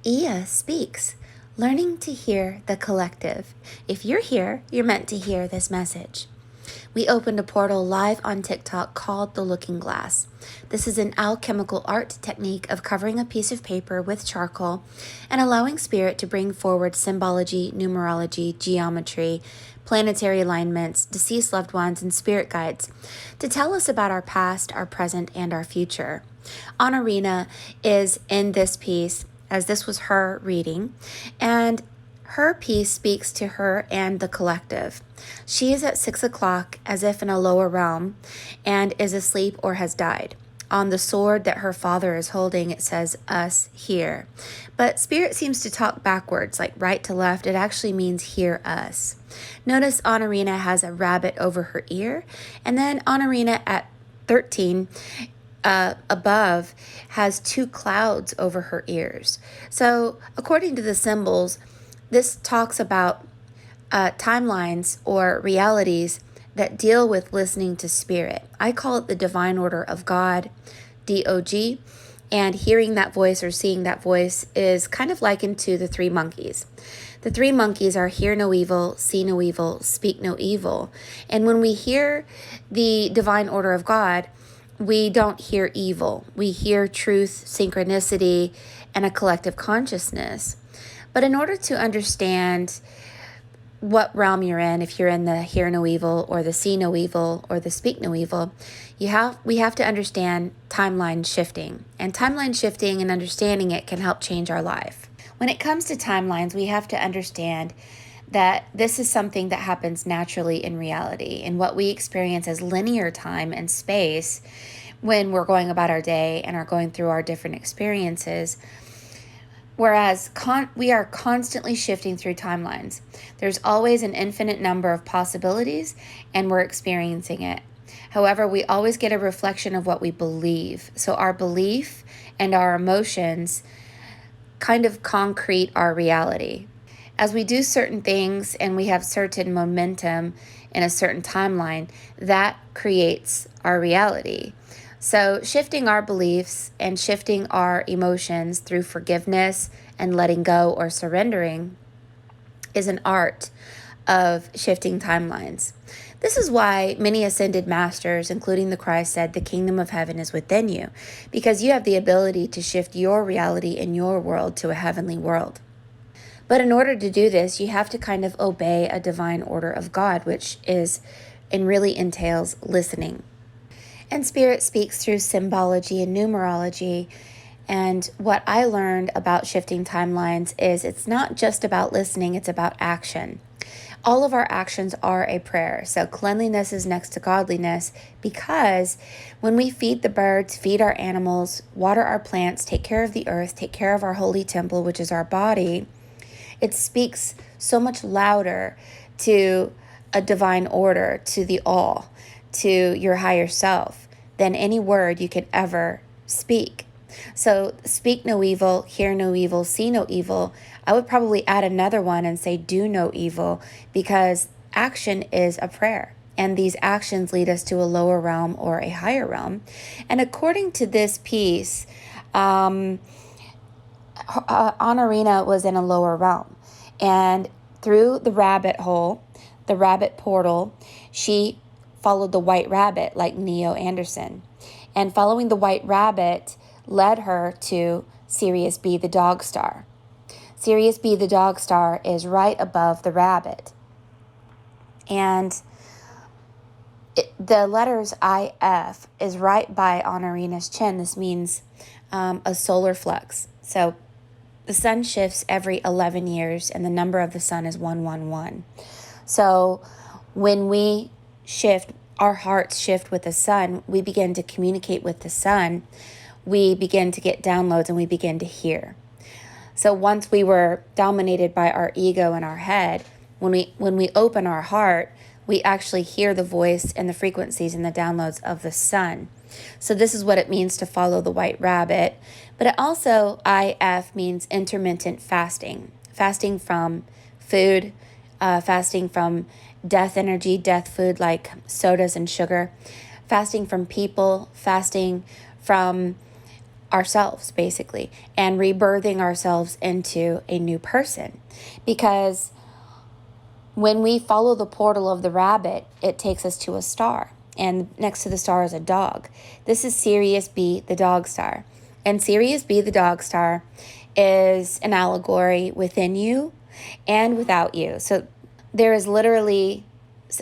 Ia speaks, learning to hear the collective. If you're here, you're meant to hear this message. We opened a portal live on TikTok called The Looking Glass. This is an alchemical art technique of covering a piece of paper with charcoal and allowing spirit to bring forward symbology, numerology, geometry, planetary alignments, deceased loved ones, and spirit guides to tell us about our past, our present, and our future. Honorina is in this piece, as this was her reading, and her piece speaks to her and the collective. She is at 6 o'clock as if in a lower realm and is asleep or has died. On the sword that her father is holding, it says us here. But spirit seems to talk backwards, like right to left. It actually means hear us. Notice Honorina has a rabbit over her ear, and then Honorina at 13 above has two clouds over her ears. So according to the symbols, this talks about timelines or realities that deal with listening to spirit. I call it the divine order of God, DOG, and hearing that voice or seeing that voice is kind of likened to the three monkeys. The three monkeys are hear no evil, see no evil, speak no evil. And when we hear the divine order of God, we don't hear evil. We hear truth, synchronicity, and a collective consciousness. But in order to understand what realm you're in, if you're in the hear no evil or the see no evil or the speak no evil, we have to understand timeline shifting. And timeline shifting and understanding it can help change our life. When it comes to timelines, we have to understand that this is something that happens naturally in reality. And what we experience as linear time and space when we're going about our day and are going through our different experiences, whereas we are constantly shifting through timelines. There's always an infinite number of possibilities, and we're experiencing it. However, we always get a reflection of what we believe. So our belief and our emotions kind of concrete our reality. As we do certain things and we have certain momentum in a certain timeline, that creates our reality. So shifting our beliefs and shifting our emotions through forgiveness and letting go or surrendering is an art of shifting timelines. This is why many ascended masters, including the Christ, said the kingdom of heaven is within you, because you have the ability to shift your reality in your world to a heavenly world. But in order to do this, you have to kind of obey a divine order of God, which is and really entails listening. And spirit speaks through symbology and numerology. And what I learned about shifting timelines is it's not just about listening, it's about action. All of our actions are a prayer. So cleanliness is next to godliness, because when we feed the birds, feed our animals, water our plants, take care of the earth, take care of our holy temple, which is our body, it speaks so much louder to a divine order, to the all, to your higher self, than any word you could ever speak. So speak no evil, hear no evil, see no evil. I would probably add another one and say do no evil, because action is a prayer. And these actions lead us to a lower realm or a higher realm. And according to this piece, Honorina was in a lower realm, and through the rabbit hole, the rabbit portal, she followed the white rabbit like Neo Anderson, and following the white rabbit led her to Sirius B, the dog star. Sirius B, the dog star, is right above the rabbit, and the letters IF is right by Honorina's chin. This means a solar flux. So the sun shifts every 11 years, and the number of the sun is 111. So when we shift, our hearts shift with the sun, we begin to communicate with the sun, we begin to get downloads, and we begin to hear. So once we were dominated by our ego and our head, when we open our heart, we actually hear the voice and the frequencies and the downloads of the sun. So this is what it means to follow the white rabbit. But it also, IF, means intermittent fasting. Fasting from food, fasting from death energy, death food like sodas and sugar. Fasting from people, fasting from ourselves, basically, and rebirthing ourselves into a new person. Because when we follow the portal of the rabbit, it takes us to a star. And next to the star is a dog. This is Sirius B, the dog star. And Sirius B, the dog star, is an allegory within you and without you. So there is literally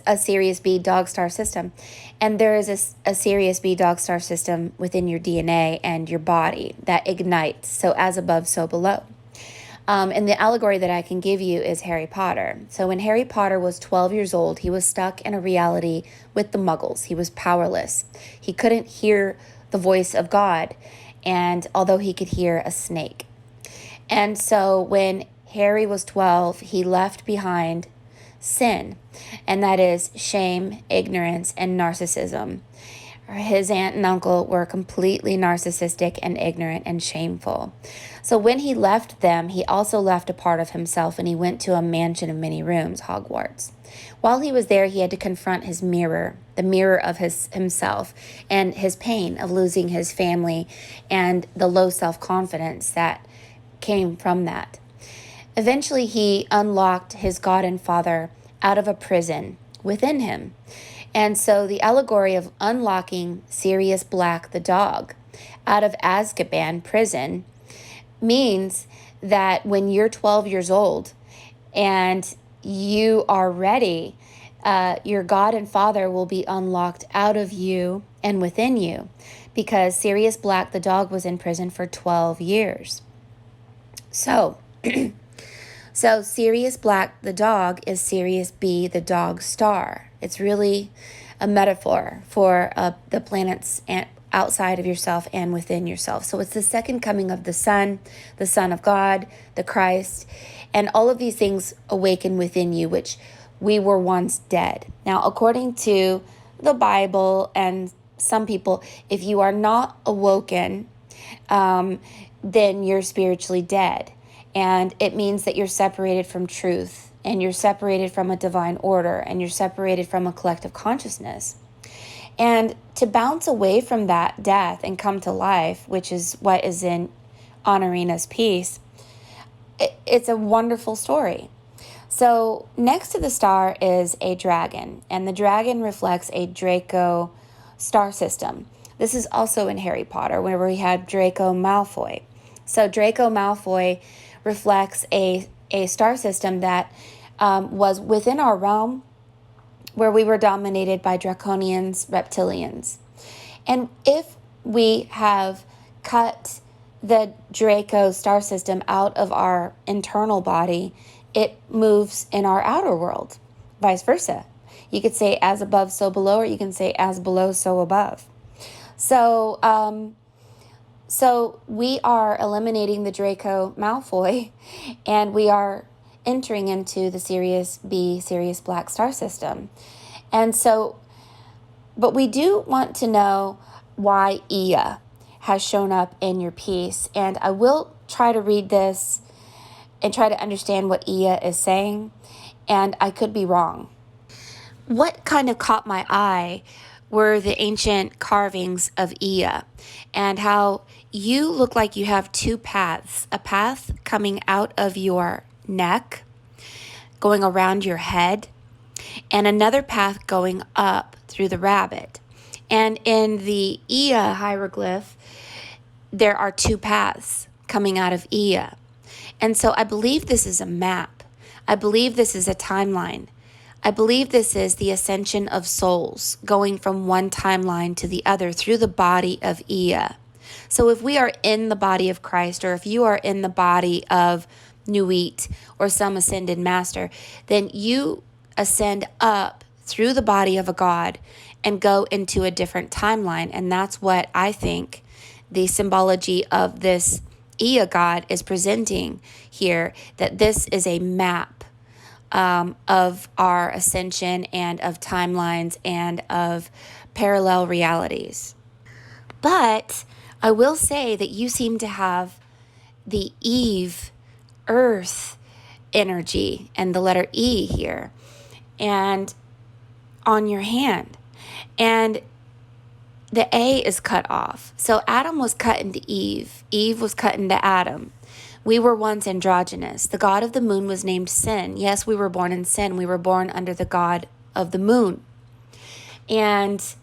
a Sirius B dog star system, and there is a Sirius B dog star system within your DNA and your body that ignites. So as above, so below. And the allegory that I can give you is Harry Potter. So when Harry Potter was 12 years old, he was stuck in a reality with the Muggles. He was powerless. He couldn't hear the voice of God, and although he could hear a snake. And so when Harry was 12, he left behind sin, and that is shame, ignorance, and narcissism. His aunt and uncle were completely narcissistic and ignorant and shameful. So when he left them, he also left a part of himself, and he went to a mansion of many rooms, Hogwarts. While he was there, he had to confront his mirror, the mirror of himself, and his pain of losing his family and the low self-confidence that came from that. Eventually, he unlocked his God and Father out of a prison within him. And so the allegory of unlocking Sirius Black the dog out of Azkaban prison means that when you're 12 years old and you are ready, your God and Father will be unlocked out of you and within you, because Sirius Black the dog was in prison for 12 years. So Sirius Black the dog is Sirius B the dog star. It's really a metaphor for the planets outside of yourself and within yourself. So it's the second coming of the Son of God, the Christ, and all of these things awaken within you, which we were once dead. Now, according to the Bible and some people, if you are not awoken, then you're spiritually dead. And it means that you're separated from truth, and you're separated from a divine order, and you're separated from a collective consciousness. And to bounce away from that death and come to life, which is what is in Honorina's piece, it's a wonderful story. So next to the star is a dragon, and the dragon reflects a Draco star system. This is also in Harry Potter, where we had Draco Malfoy. So Draco Malfoy reflects a star system that was within our realm, where we were dominated by draconians, reptilians. And if we have cut the Draco star system out of our internal body, it moves in our outer world, vice versa. You could say as above, so below, or you can say as below, so above. So we are eliminating the Draco Malfoy, and we are entering into the Sirius B, Sirius Black star system. And so, but we do want to know why Ia has shown up in your piece. And I will try to read this and try to understand what Ia is saying, and I could be wrong. What kind of caught my eye were the ancient carvings of Ia, and how you look like you have two paths, a path coming out of your neck, going around your head, and another path going up through the rabbit. And in the Ia hieroglyph, there are two paths coming out of Ia. And so I believe this is a map. I believe this is a timeline. I believe this is the ascension of souls going from one timeline to the other through the body of Ia. So if we are in the body of Christ, or if you are in the body of Nuit or some ascended master, then you ascend up through the body of a God and go into a different timeline. And that's what I think the symbology of this Ia God is presenting here, that this is a map of our ascension and of timelines and of parallel realities. But I will say that you seem to have the Eve, earth energy, and the letter E here, and on your hand. And the A is cut off. So Adam was cut into Eve. Eve was cut into Adam. We were once androgynous. The god of the moon was named Sin. Yes, we were born in sin. We were born under the god of the moon. And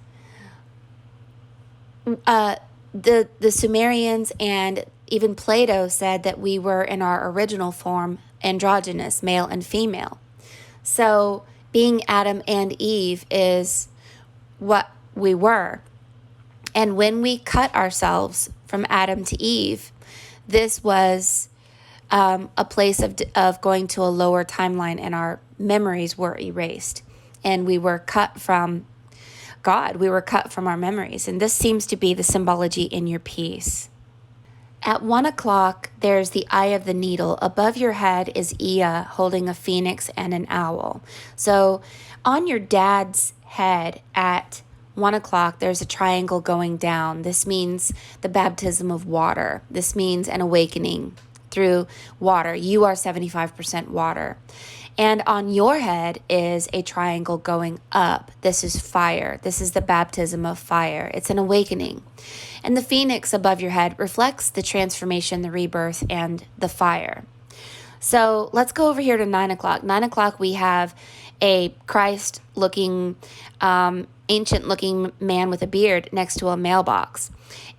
the Sumerians and even Plato said that we were in our original form androgynous, male and female. So being Adam and Eve is what we were. And when we cut ourselves from Adam to Eve, this was a place of going to a lower timeline, and our memories were erased. And we were cut from God. We were cut from our memories. And this seems to be the symbology in your piece. At 1 o'clock, there's the eye of the needle. Above your head is Ea holding a phoenix and an owl. So on your dad's head at 1 o'clock, there's a triangle going down. This means the baptism of water. This means an awakening through water. You are 75% water. And on your head is a triangle going up. This is fire. This is the baptism of fire. It's an awakening. And the phoenix above your head reflects the transformation, the rebirth, and the fire. So let's go over here to 9 o'clock. 9 o'clock, we have a Christ-looking, ancient-looking man with a beard next to a mailbox.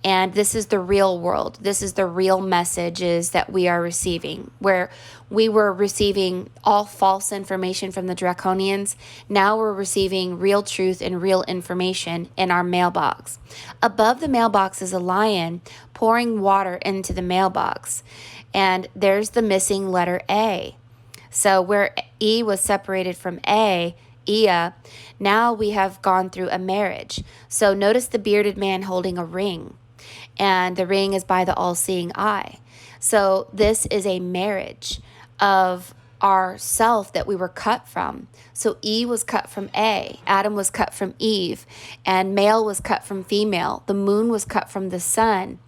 And this is the real world. This is the real messages that we are receiving. Where we were receiving all false information from the draconians, now we're receiving real truth and real information in our mailbox. Above the mailbox is a lion pouring water into the mailbox. And there's the missing letter A. So where E was separated from A, Ea, now we have gone through a marriage. So notice the bearded man holding a ring. And the ring is by the all-seeing eye. So this is a marriage of our self that we were cut from. So E was cut from A, Adam was cut from Eve, and male was cut from female. The moon was cut from the sun.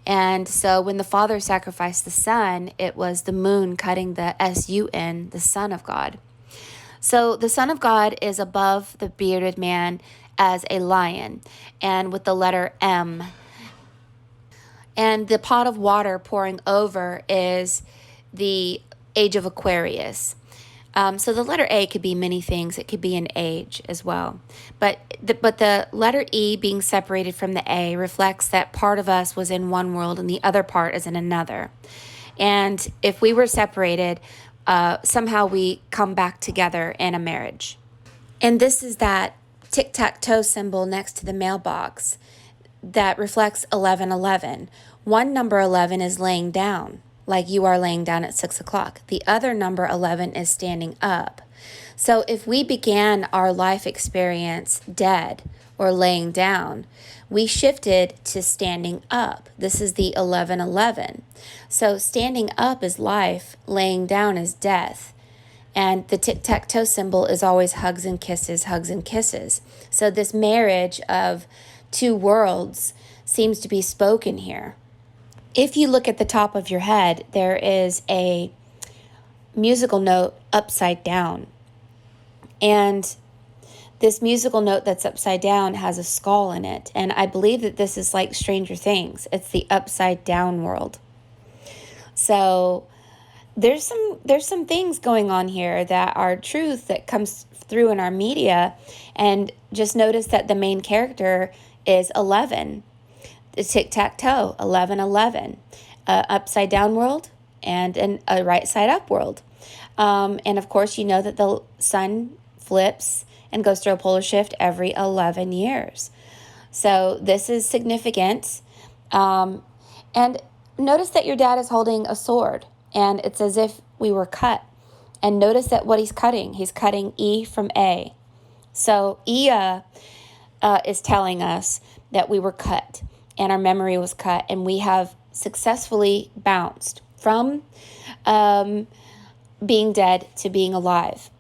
And so when the Father sacrificed the Son, it was the moon cutting the S-U-N, the Son of God. So the Son of God is above the bearded man as a lion, and with the letter M. And the pot of water pouring over is the age of Aquarius. So the letter A could be many things. It could be an age as well. But the letter E being separated from the A reflects that part of us was in one world and the other part is in another. And if we were separated, somehow we come back together in a marriage. And this is that tic-tac-toe symbol next to the mailbox that reflects 1111. One number 11 is laying down, like you are laying down at 6 o'clock. The other number 11 is standing up. So if we began our life experience dead or laying down, we shifted to standing up. This is the 1111. So standing up is life, laying down is death. And the tic-tac-toe symbol is always hugs and kisses, hugs and kisses. So this marriage of two worlds seems to be spoken here. If you look at the top of your head, there is a musical note upside down. And this musical note that's upside down has a skull in it. And I believe that this is like Stranger Things. It's the upside down world. So there's some things going on here that are truth that comes through in our media. And just notice that the main character is 11. The tic-tac-toe, 1111, upside down world and a right side up world. And of course, you know that the sun flips and goes through a polar shift every 11 years. So this is significant. And notice that your dad is holding a sword, and it's as if we were cut. And notice that what he's cutting E from A. So Ea is telling us that we were cut. And our memory was cut, and we have successfully bounced from being dead to being alive.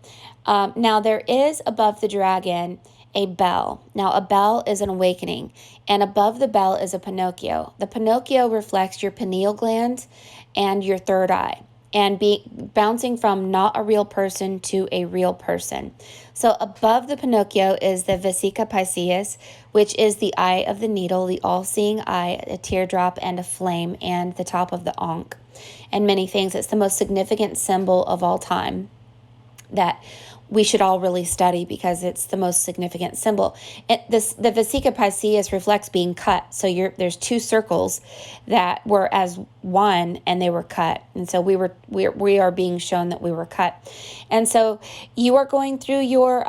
Now, there is above the dragon a bell. Now, a bell is an awakening, and above the bell is a Pinocchio. The Pinocchio reflects your pineal gland and your third eye. and bouncing from not a real person to a real person. So above the Pinocchio is the Vesica Pisces, which is the eye of the needle, the all-seeing eye, a teardrop and a flame, and the top of the Ankh, and many things. It's the most significant symbol of all time that we should all really study because it's the most significant symbol. The Vesica Pisces reflects being cut. So there's two circles that were as one, and they were cut. And so we are being shown that we were cut. And so you are going through your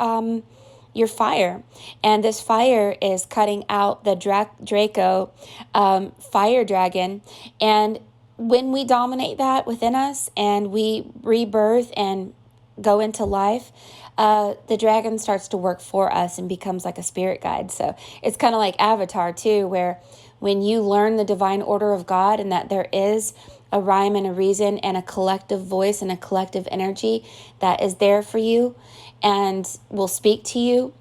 fire, and this fire is cutting out the Draco fire dragon. And when we dominate that within us and we rebirth and go into life, the dragon starts to work for us and becomes like a spirit guide. So it's kind of like Avatar too, where when you learn the divine order of God and that there is a rhyme and a reason and a collective voice and a collective energy that is there for you and will speak to you,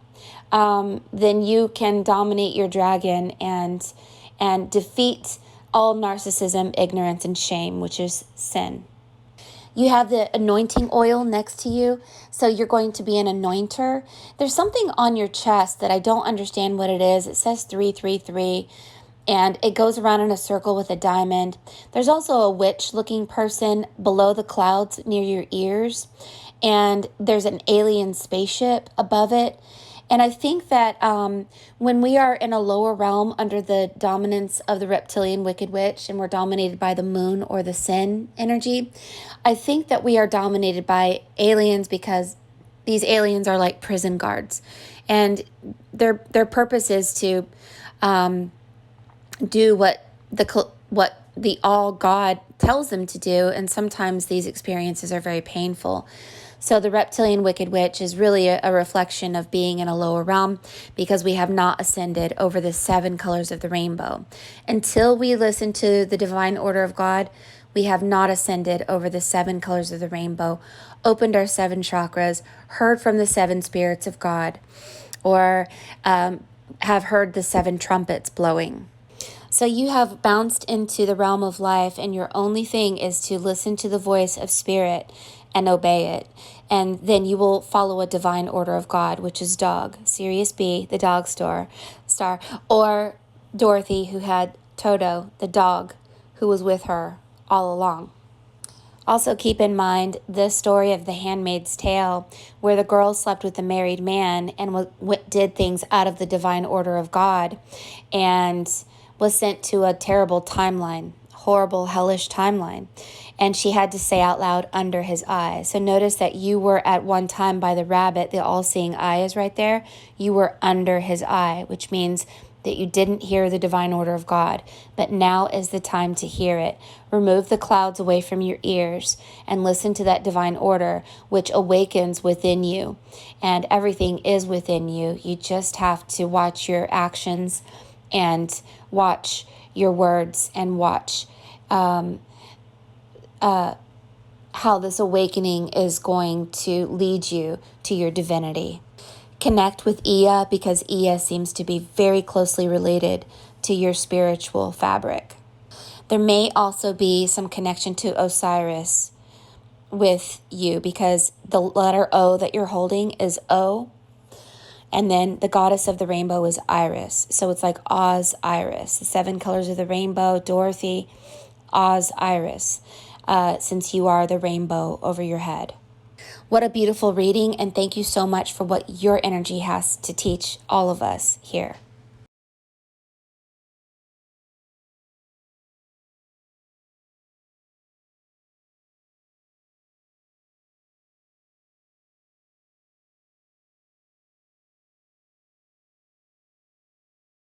then you can dominate your dragon and defeat all narcissism, ignorance, and shame, which is sin. You have the anointing oil next to you, so you're going to be an anointer. There's something on your chest that I don't understand what it is. It says 333, and it goes around in a circle with a diamond. There's also a witch-looking person below the clouds near your ears, and there's an alien spaceship above it. And I think that when we are in a lower realm under the dominance of the reptilian wicked witch and we're dominated by the moon or the sin energy, I think that we are dominated by aliens because these aliens are like prison guards. And their purpose is to do what the all God tells them to do. And sometimes these experiences are very painful. So the reptilian wicked witch is really a reflection of being in a lower realm because we have not ascended over the 7 colors of the rainbow. Until we listen to the divine order of God, we have not ascended over the 7 colors of the rainbow, opened our 7 chakras, heard from the 7 spirits of God, or have heard the 7 trumpets blowing. So you have bounced into the realm of life, and your only thing is to listen to the voice of spirit and obey it. And then you will follow a divine order of God, which is dog, Sirius B, the dog star, or Dorothy, who had Toto, the dog, who was with her all along. Also keep in mind the story of the Handmaid's Tale, where the girl slept with the married man and did things out of the divine order of God and was sent to a terrible timeline, horrible, hellish timeline. And she had to say out loud, under his eye. So notice that you were at one time by the rabbit, the all-seeing eye is right there. You were under his eye, which means that you didn't hear the divine order of God. But now is the time to hear it. Remove the clouds away from your ears and listen to that divine order, which awakens within you. And everything is within you. You just have to watch your actions and watch your words and watch how this awakening is going to lead you to your divinity. Connect with Ea, because Ea seems to be very closely related to your spiritual fabric. There may also be some connection to Osiris with you, because the letter O that you're holding is O, and then the goddess of the rainbow is Iris. So it's like Oz, Iris. The 7 colors of the rainbow, Dorothy, Oz, Iris, since you are the rainbow over your head. What a beautiful reading, and thank you so much for what your energy has to teach all of us here.